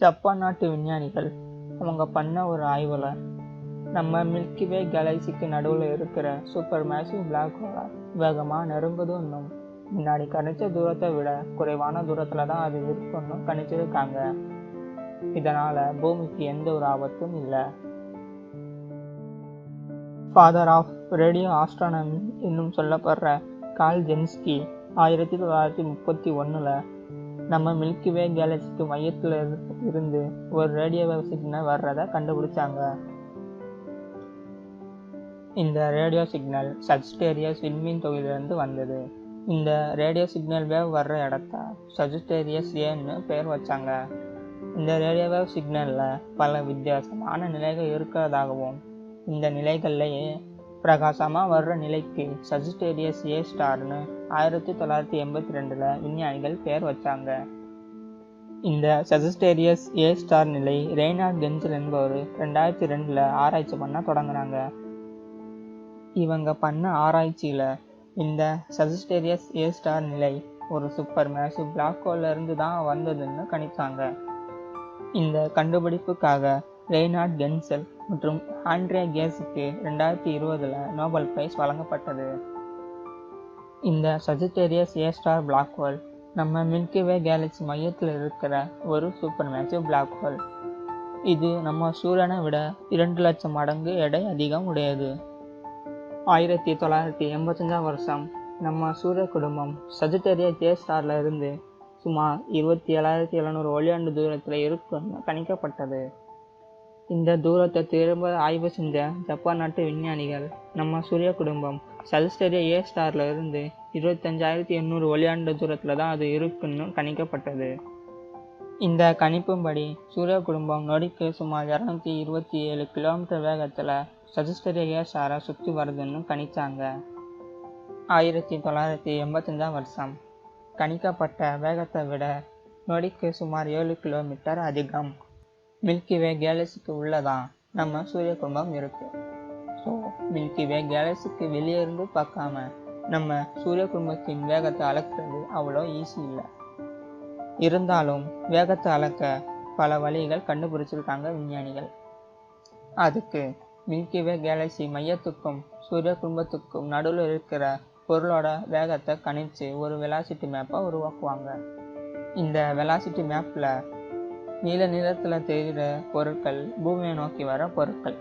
Japan நாட்டு விஞ்ஞானிகள் அவங்க பண்ண ஒரு ஆய்வில் நம்ம மில்கி வே கேலக்சிக்கு நடுவில் இருக்கிற சூப்பர் மேசிவ் பிளாக் ஹோலை வேகமாக நெருங்குதும் இன்னும் முன்னாடி கணிச்ச தூரத்தை விட குறைவான தூரத்தில் தான் அது இருக்குன்னு கணிச்சிருக்காங்க. இதனால் பூமிக்கு எந்த ஒரு ஆபத்தும் இல்லை. ஃபாதர் ஆஃப் ரேடியோ ஆஸ்ட்ரானமி இன்னும் சொல்லப்படுற கார்ல் ஜென்ஸ்கி 1931 நம்ம மில்கி வே கேலக்சிக்கு மையத்தில் இருந்து ஒரு ரேடியோ சிக்னல் வர்றதை கண்டுபிடிச்சாங்க. இந்த ரேடியோ சிக்னல் சஜிட்டேரியஸ் விண்மீன் தொகுதியிலிருந்து வந்தது. இந்த ரேடியோ சிக்னல் வேவ் வர்ற இடத்த சஜிட்டேரியஸ் ஏன்னு பெயர் வச்சாங்க. இந்த ரேடியோ வேவ் சிக்னலில் பல வித்தியாசமான நிலைகள் இருக்கிறதாகவும் இந்த நிலைகள்லேயே பிரகாசமாக வர்ற நிலைக்கு சஜிட்டேரியஸ் ஏ ஸ்டார்னு 1982 விஞ்ஞானிகள் பெயர் வச்சாங்க. இந்த சஜிட்டேரியஸ் ஏ ஸ்டார் நிலை ரெய்னார்ட் கென்சல் என்பவர் 2002 ஆராய்ச்சி பண்ண தொடங்கினாங்க. இவங்க பண்ண ஆராய்ச்சியில் இந்த சஜிட்டேரியஸ் ஏ ஸ்டார் நிலை ஒரு சூப்பர் மேசிவ் பிளாக் ஹோல்ல இருந்து தான் வந்ததுன்னு கணித்தாங்க. இந்த கண்டுபிடிப்புக்காக ரெய்னார்ட் கென்சல் மற்றும் ஆண்ட்ரே கேஸுக்கு 2020 நோபல் பிரைஸ் வழங்கப்பட்டது. இந்த சஜிட்டேரியஸ் ஏ ஸ்டார் பிளாக் ஹோல் நம்ம மில்கி வே கேலக்சி மையத்தில் இருக்கிற ஒரு சூப்பர் மேசிவ் பிளாக் ஹோல். இது நம்ம சூரியனை விட 2 லட்சம் மடங்கு எடை அதிகம் உடையது. 1985 நம்ம சூரிய குடும்பம் சஜிட்டேரியஸ் ஏ ஸ்டார்ல இருந்து சுமார் 27,700 ஒளியாண்டு தூரத்தில் இருக்குன்னு கணிக்கப்பட்டது. இந்த தூரத்தை திரும்ப ஆய்வு செஞ்ச ஜப்பான் நாட்டு விஞ்ஞானிகள் நம்ம சூரிய குடும்பம் சஜிட்டேரியஸ் ஏ ஸ்டார்ல இருந்து 25,800 ஒளியாண்டு தூரத்தில் தான் அது இருக்குன்னு கணிக்கப்பட்டது. இந்த கணிப்பும்படி சூரிய குடும்பம் நொடிக்கு சுமார் 227 கிலோமீட்டர் வேகத்தில் சஜிட்டேரியஸ் ஏ ஸ்டாரை சுற்றி வருதுன்னு கணிச்சாங்க. 1985 கணிக்கப்பட்ட வேகத்தை விட நொடிக்கு சுமார் 7 கிலோமீட்டர் அதிகம். மில்கி வே கேலக்சிக்கு உள்ளதான் நம்ம சூரிய குடும்பம் இருக்கு. ஸோ மில்கி வே கேலக்சிக்கு வெளியே இருந்து பார்க்காம நம்ம சூரிய குடும்பத்தின் வேகத்தை அளக்கிறது அவ்வளோ ஈஸி இல்லை. இருந்தாலும் வேகத்தை அளக்க பல வழிகள் கண்டுபிடிச்சிருக்காங்க விஞ்ஞானிகள். அதுக்கு மில்கி வே கேலக்சி மையத்துக்கும் சூரிய குடும்பத்துக்கும் நடுவில் இருக்கிற பொருளோட வேகத்தை கணிச்சு ஒரு வெலாசிட்டி மேப்பை உருவாக்குவாங்க. இந்த வெலாசிட்டி மேப்பில் நீல நிறத்தில் தெரிகிற பொருட்கள் பூமியை நோக்கி வர பொருட்கள்,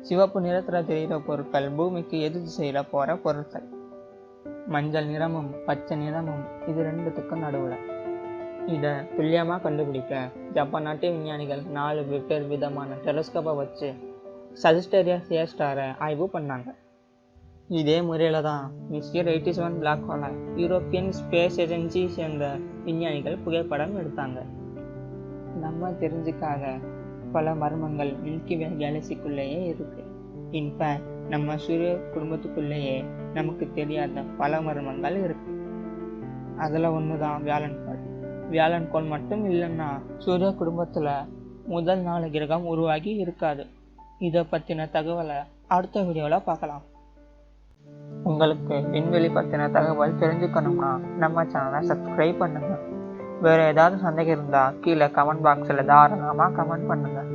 சிவப்பு நிறத்தில் தெரிகிற பொருட்கள் பூமிக்கு எதிர் திசையில் போகிற பொருட்கள், மஞ்சள் நிறமும் பச்சை நிறமும் இது ரெண்டுத்துக்கும் நடுவில். இதை துல்லியமாக கண்டுபிடிக்க ஜப்பான் நாட்டு விஞ்ஞானிகள் 4 வெவ்வேறு விதமான டெலஸ்கோப்பை வச்சு சஜிட்டேரியஸ் ஏ ஸ்டாரை ஆய்வு பண்ணாங்க. இதே முறையில் தான் மிஸ்டர் 87 பிளாக் ஹோலை யூரோப்பியன் ஸ்பேஸ் ஏஜென்சி சேர்ந்த விஞ்ஞானிகள் புகைப்படம் எடுத்தாங்க. நம்ம தெரிஞ்சுக்காக பல மர்மங்கள் மில்கி வே கேலக்சிக்குள்ளேயே இருக்கு. இன்ஃபேக்ட் நம்ம சூரிய குடும்பத்துக்குள்ளேயே நமக்கு தெரியாத பல மர்மங்கள் இருக்கு. அதில் ஒன்று தான் வியாழன்கோள். வியாழன்கோள் மட்டும் இல்லைன்னா சூரிய குடும்பத்தில் முதல் 4 கிரகம் உருவாகி இருக்காது. இதை பற்றின தகவலை அடுத்த வீடியோவில் பார்க்கலாம். உங்களுக்கு விண்வெளி பற்றின தகவல் தெரிஞ்சுக்கணும்னா நம்ம சேனலை சப்ஸ்கிரைப் பண்ணுங்கள். வேறு ஏதாவது சந்தேகம் இருந்தால் கீழே கமெண்ட் பாக்ஸில் தாராளமாக கமெண்ட் பண்ணுங்கள்.